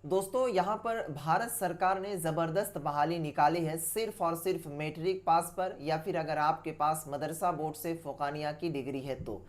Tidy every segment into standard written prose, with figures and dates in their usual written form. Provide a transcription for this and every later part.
दोस्तों यहाँ पर भारत सरकार ने ज़बरदस्त बहाली निकाली है सिर्फ और सिर्फ मैट्रिक पास पर या फिर अगर आपके पास मदरसा बोर्ड से फ़ोकानिया की डिग्री है तो।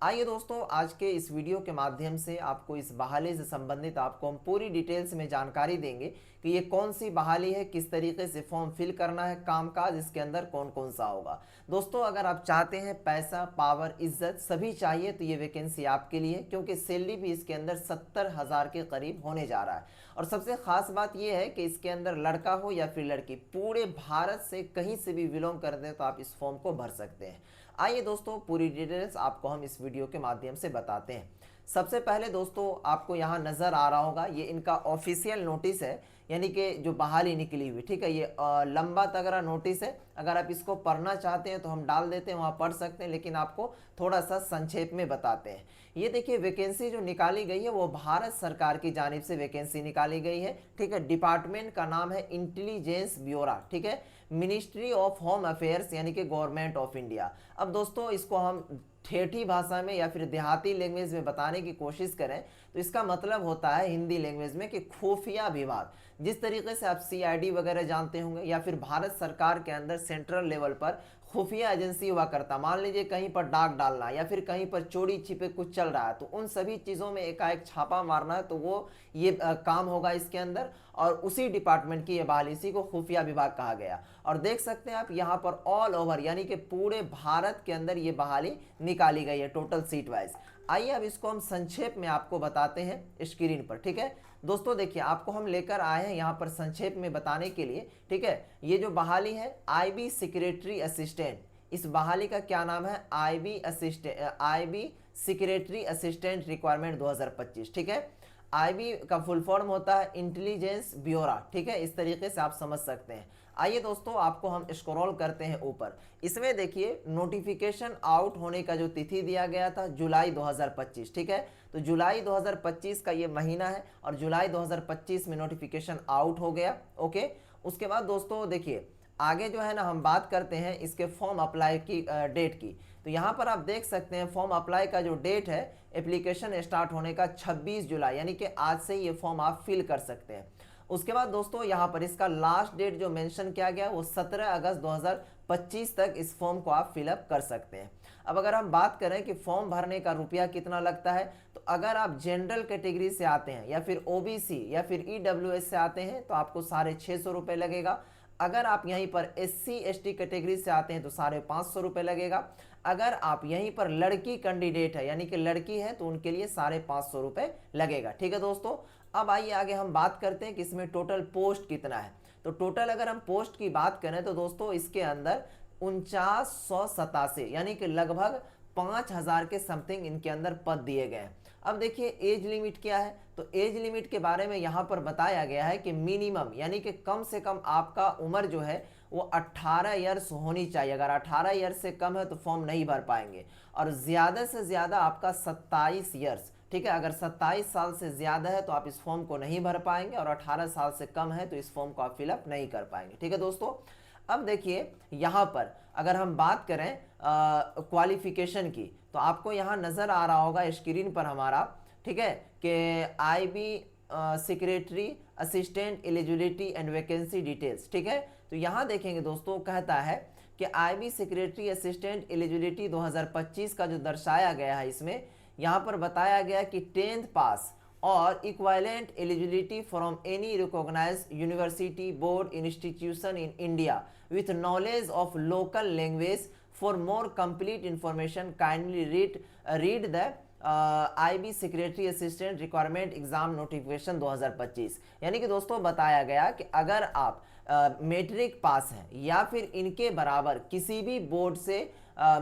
आइए दोस्तों, आज के इस वीडियो के माध्यम से आपको इस बहाली से संबंधित आपको हम पूरी डिटेल्स में जानकारी देंगे कि ये कौन सी बहाली है, किस तरीके से फॉर्म फिल करना है, कामकाज इसके अंदर कौन कौन सा होगा। दोस्तों अगर आप चाहते हैं पैसा, पावर, इज्जत सभी चाहिए तो ये वैकेंसी आपके लिए, क्योंकि सैलरी भी इसके अंदर 70,000 के करीब होने जा रहा है। और सबसे खास बात यह है कि इसके अंदर लड़का हो या फिर लड़की, पूरे भारत से कहीं से भी बिलोंग करते हैं तो आप इस फॉर्म को भर सकते हैं। आइए दोस्तों, पूरी डिटेल्स आपको हम इस वीडियो के माध्यम से बताते हैं। सबसे पहले दोस्तों आपको यहाँ नज़र आ रहा होगा, ये इनका ऑफिशियल नोटिस है, यानी कि जो बहाली निकली हुई, ठीक है। ये लंबा तगड़ा नोटिस है, अगर आप इसको पढ़ना चाहते हैं तो हम डाल देते हैं, वहाँ पढ़ सकते हैं, लेकिन आपको थोड़ा सा संक्षेप में बताते हैं। ये देखिए वैकेंसी जो निकाली गई है वो भारत सरकार की जानिब से वैकेंसी निकाली गई है, ठीक है। डिपार्टमेंट का नाम है इंटेलिजेंस ब्यूरो, ठीक है। मिनिस्ट्री ऑफ होम अफेयर्स यानी कि गवर्नमेंट ऑफ इंडिया। अब दोस्तों इसको हम ठेठी भाषा में या फिर देहाती लैंग्वेज में बताने की कोशिश करें तो इसका मतलब होता है हिंदी लैंग्वेज में कि खुफिया विभाग। जिस तरीके से आप सीआईडी वगैरह जानते होंगे या फिर भारत सरकार के अंदर सेंट्रल लेवल पर खुफिया एजेंसी हुआ करता, मान लीजिए कहीं पर डाक डालना या फिर कहीं पर चोरी छिपे कुछ चल रहा है तो उन सभी चीज़ों में एकाएक छापा मारना है, तो वो ये काम होगा इसके अंदर। और उसी डिपार्टमेंट की ये बहाली, इसी को खुफिया विभाग कहा गया। और देख सकते हैं आप यहाँ पर ऑल ओवर यानी कि पूरे भारत के अंदर ये बहाली निकाली गई है टोटल सीट वाइज। आइए अब इसको हम संक्षेप में आपको बताते हैं स्क्रीन पर, ठीक है। दोस्तों देखिए, आपको हम लेकर आए हैं यहाँ पर संक्षेप में बताने के लिए, ठीक है। ये जो बहाली है आईबी सेक्रेटरी असिस्टेंट, इस बहाली का क्या नाम है, आईबी सेक्रेटरी असिस्टेंट रिक्वायरमेंट 2025, ठीक है। आईबी का फुल फॉर्म होता है इंटेलिजेंस ब्यूरो, ठीक है। इस तरीके से आप समझ सकते हैं। आइए दोस्तों आपको हम स्क्रॉल करते हैं ऊपर, इसमें देखिए नोटिफिकेशन आउट होने का जो तिथि दिया गया था जुलाई 2025, ठीक है। तो जुलाई 2025 का ये महीना है और जुलाई 2025 में नोटिफिकेशन आउट हो गया, ओके। उसके बाद दोस्तों देखिए आगे जो है ना हम बात करते हैं इसके फॉर्म अप्लाई की डेट की। तो यहाँ पर आप देख सकते हैं फॉर्म अप्लाई का जो डेट है एप्लीकेशन स्टार्ट होने का 26 जुलाई, यानी कि आज से ये फॉर्म आप फिल कर सकते हैं। उसके बाद दोस्तों यहाँ पर इसका लास्ट डेट जो मेंशन किया गया वो 17 अगस्त 2025 तक इस फॉर्म को आप फिलअप कर सकते हैं। अब अगर हम बात करें कि फॉर्म भरने का रुपया कितना लगता है, तो अगर आप जनरल कैटेगरी से आते हैं या फिर ओबीसी या फिर ईडब्ल्यूएस से आते हैं तो आपको 650 रुपये लगेगा। अगर आप यहीं पर एससी एसटी कैटेगरी से आते हैं तो 550 रुपये लगेगा। अगर आप यहीं पर लड़की कैंडिडेट है यानी कि लड़की है तो उनके लिए 550 रुपये लगेगा, ठीक है दोस्तों। अब आइए आगे हम बात करते हैं कि इसमें टोटल पोस्ट कितना है। तो टोटल अगर हम पोस्ट की बात करें तो दोस्तों इसके अंदर 4987 यानी कि लगभग 5000 के समथिंग इनके अंदर पद दिए गए हैं। अब देखिए एज लिमिट क्या है, तो एज लिमिट के बारे में यहाँ पर बताया गया है कि मिनिमम यानी कि कम से कम आपका उम्र जो है वो 18 ईयर्स होनी चाहिए। अगर 18 ईयर्स से कम है तो फॉर्म नहीं भर पाएंगे, और ज़्यादा से ज़्यादा आपका 27 ईयर्स, ठीक है। अगर 27 साल से ज़्यादा है तो आप इस फॉर्म को नहीं भर पाएंगे, और 18 साल से कम है तो इस फॉर्म को आप फिलअप नहीं कर पाएंगे, ठीक है दोस्तों। अब देखिए यहाँ पर अगर हम बात करें क्वालिफिकेशन की, तो आपको यहाँ नज़र आ रहा होगा स्क्रीन पर हमारा, ठीक है, कि IB secretary assistant eligibility and vacancy details, ठीक है। तो यहाँ देखेंगे दोस्तों कहता है कि आईबी सेक्रेटरी असिस्टेंट एलिजिबिलिटी 2025 का जो दर्शाया गया है, इसमें यहाँ पर बताया गया कि 10th पास और equivalent eligibility from any recognised university board institution in India with knowledge of local language. For more complete information kindly read the IB secretary assistant requirement exam notification 2025। यानी कि दोस्तों बताया गया कि अगर आप मैट्रिक पास हैं या फिर इनके बराबर किसी भी बोर्ड से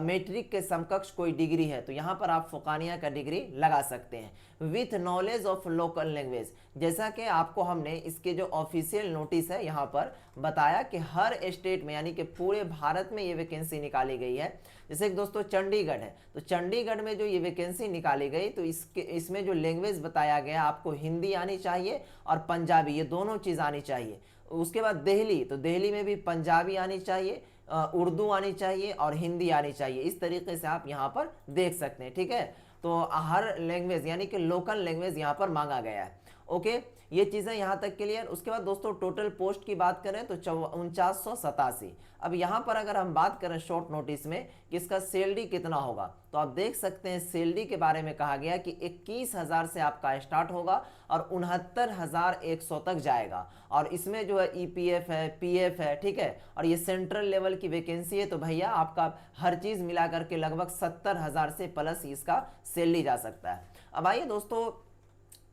मैट्रिक के समकक्ष कोई डिग्री है तो यहाँ पर आप फ़ोकानिया का डिग्री लगा सकते हैं with knowledge of local language. जैसा कि आपको हमने इसके जो ऑफिशियल नोटिस है यहाँ पर बताया कि हर स्टेट में यानी कि पूरे भारत में ये वैकेंसी निकाली गई है। जैसे कि दोस्तों चंडीगढ़ है, तो चंडीगढ़ में जो ये वैकेंसी निकाली गई तो इसमें जो लैंग्वेज बताया गया आपको हिंदी आनी चाहिए और पंजाबी, ये दोनों चीज़ आनी चाहिए। उसके बाद दिल्ली, तो दिल्ली में भी पंजाबी आनी चाहिए, उर्दू आनी चाहिए और हिंदी आनी चाहिए। इस तरीके से आप यहाँ पर देख सकते हैं, ठीक है। तो हर लैंग्वेज यानी कि लोकल लैंग्वेज यहाँ पर मांगा गया है। ओके, ये चीज़ें यहाँ तक क्लियर। उसके बाद दोस्तों टोटल पोस्ट की बात करें तो 4987। अब यहाँ पर अगर हम बात करें शॉर्ट नोटिस में कि इसका सैलरी कितना होगा, तो आप देख सकते हैं सैलरी के बारे में कहा गया कि 21,000 से आपका स्टार्ट होगा और 69,100 तक जाएगा। और इसमें जो है ईपीएफ है, पीएफ है, ठीक है, और ये सेंट्रल लेवल की वैकेंसी है, तो भैया आपका हर चीज़ मिला करके लगभग 70,000 से प्लस इसका सैलरी जा सकता है। अब आइए दोस्तों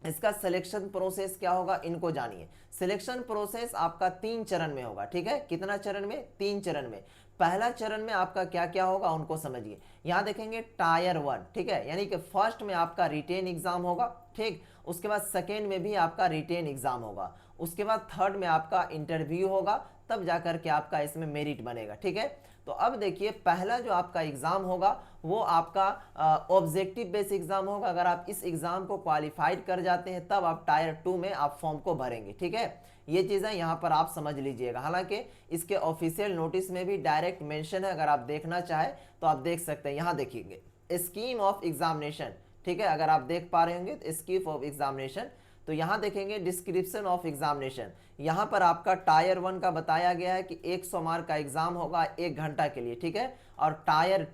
इसका सिलेक्शन प्रोसेस क्या होगा, इनको जानिए। सिलेक्शन प्रोसेस आपका 3 चरण में होगा, ठीक है। कितना चरण में? 3 चरण में। पहला चरण में आपका क्या क्या होगा उनको समझिए। यहां देखेंगे टायर 1, ठीक है, यानी कि फर्स्ट में आपका रिटेन एग्जाम होगा, ठीक। उसके बाद सेकेंड में भी आपका रिटेन एग्जाम होगा। उसके बाद थर्ड में आपका इंटरव्यू होगा, तब जाकर के आपका इसमें मेरिट बनेगा, ठीक है। तो अब देखिए पहला जो आपका एग्जाम होगा वो आपका ऑब्जेक्टिव बेस एग्जाम होगा। अगर आप इस एग्जाम को क्वालिफाइड कर जाते हैं तब आप टायर 2 में आप फॉर्म को भरेंगे, ठीक है। ये चीज़ें यहाँ पर आप समझ लीजिएगा। हालांकि इसके ऑफिशियल नोटिस में भी डायरेक्ट मेंशन है, अगर आप देखना चाहे तो आप देख सकते हैं। यहाँ देखिएगा स्कीम ऑफ एग्जामिनेशन, ठीक है, अगर आप देख पा रहे होंगे तो स्कीम ऑफ एग्जामिनेशन, तो यहाँ देखेंगे डिस्क्रिप्शन ऑफ एग्जामिनेशन। यहाँ पर आपका टायर 1 का बताया गया है कि 100 मार्क का एग्जाम होगा 1 घंटा के लिए, ठीक है। और टायर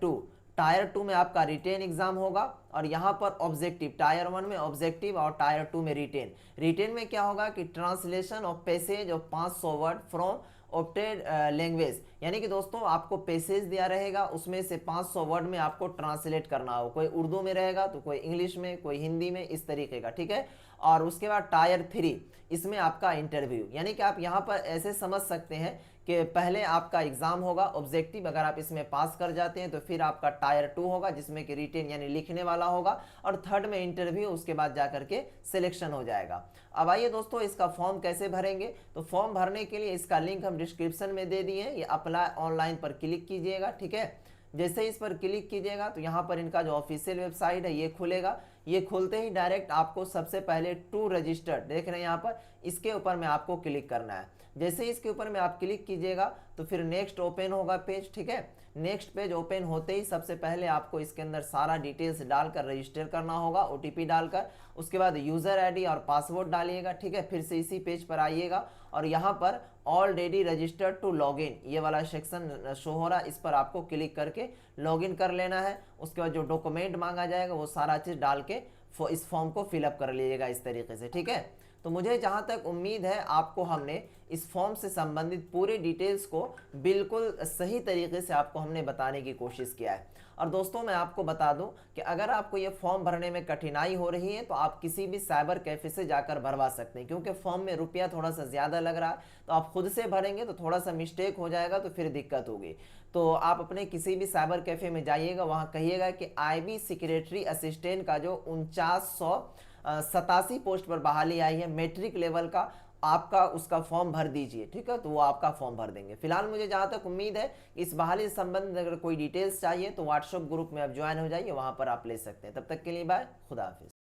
2 में आपका रिटेन एग्जाम होगा, और यहाँ पर ऑब्जेक्टिव, टायर 1 में ऑब्जेक्टिव और टायर 2 में रिटेन में क्या होगा कि translation of passage of 500 word from opted language, यानी कि दोस्तों आपको पैसेज दिया रहेगा, उसमें से 500 वर्ड में आपको ट्रांसलेट करना हो। कोई उर्दू में रहेगा तो कोई इंग्लिश में, कोई हिंदी में, इस तरीके का, ठीक है। और उसके बाद टायर 3, इसमें आपका इंटरव्यू, यानी कि आप यहाँ पर ऐसे समझ सकते हैं कि पहले आपका एग्जाम होगा ऑब्जेक्टिव, अगर आप इसमें पास कर जाते हैं तो फिर आपका टायर 2 होगा जिसमें कि रिटेन यानी लिखने वाला होगा, और थर्ड में इंटरव्यू, उसके बाद जाकर के सिलेक्शन हो जाएगा। अब आइए दोस्तों इसका फॉर्म कैसे भरेंगे। तो फॉर्म भरने के लिए इसका लिंक हम डिस्क्रिप्शन में दे दिए हैं, ये अप्लाई ऑनलाइन पर क्लिक कीजिएगा, ठीक है। जैसे इस पर क्लिक कीजिएगा तो यहाँ पर इनका जो ऑफिशियल वेबसाइट है ये खुलेगा। ये खुलते ही डायरेक्ट आपको सबसे पहले टू रजिस्टर्ड देख रहे हैं यहाँ पर, इसके ऊपर में आपको क्लिक करना है। जैसे इसके ऊपर में आप क्लिक कीजिएगा तो फिर नेक्स्ट ओपन होगा पेज, ठीक है। नेक्स्ट पेज ओपन होते ही सबसे पहले आपको इसके अंदर सारा डिटेल्स डालकर रजिस्टर करना होगा, ओटीपी डालकर। उसके बाद यूजर आईडी और पासवर्ड डालिएगा, ठीक है। फिर से इसी पेज पर आइएगा और यहाँ पर ऑलरेडी रजिस्टर्ड टू लॉगिन, ये वाला सेक्शन शो हो रहा है, इस पर आपको क्लिक करके लॉगिन कर लेना है। उसके बाद जो डॉक्यूमेंट मांगा जाएगा वो सारा चीज़ डाल के इस फॉर्म को फिलअप कर लीजिएगा इस तरीके से, ठीक है। तो मुझे जहाँ तक उम्मीद है आपको हमने इस फॉर्म से संबंधित पूरी डिटेल्स को बिल्कुल सही तरीके से आपको हमने बताने की कोशिश किया है। और दोस्तों मैं आपको बता दूं कि अगर आपको ये फॉर्म भरने में कठिनाई हो रही है तो आप किसी भी साइबर कैफे से जाकर भरवा सकते हैं, क्योंकि फॉर्म में रुपया थोड़ा सा ज़्यादा लग रहा है। तो आप खुद से भरेंगे तो थोड़ा सा मिस्टेक हो जाएगा तो फिर दिक्कत होगी। तो आप अपने किसी भी साइबर कैफे में जाइएगा, वहाँ कहिएगा कि आईबी सेक्रेटरी असिस्टेंट का जो 4987 पोस्ट पर बहाली आई है मैट्रिक लेवल का, आपका उसका फॉर्म भर दीजिए, ठीक है। तो वो आपका फॉर्म भर देंगे। फिलहाल मुझे जहाँ तक उम्मीद है इस बहाली से संबंधित अगर कोई डिटेल्स चाहिए तो व्हाट्सएप ग्रुप में आप ज्वाइन हो जाइए, वहाँ पर आप ले सकते हैं। तब तक के लिए बाय, खुदा हाफिज।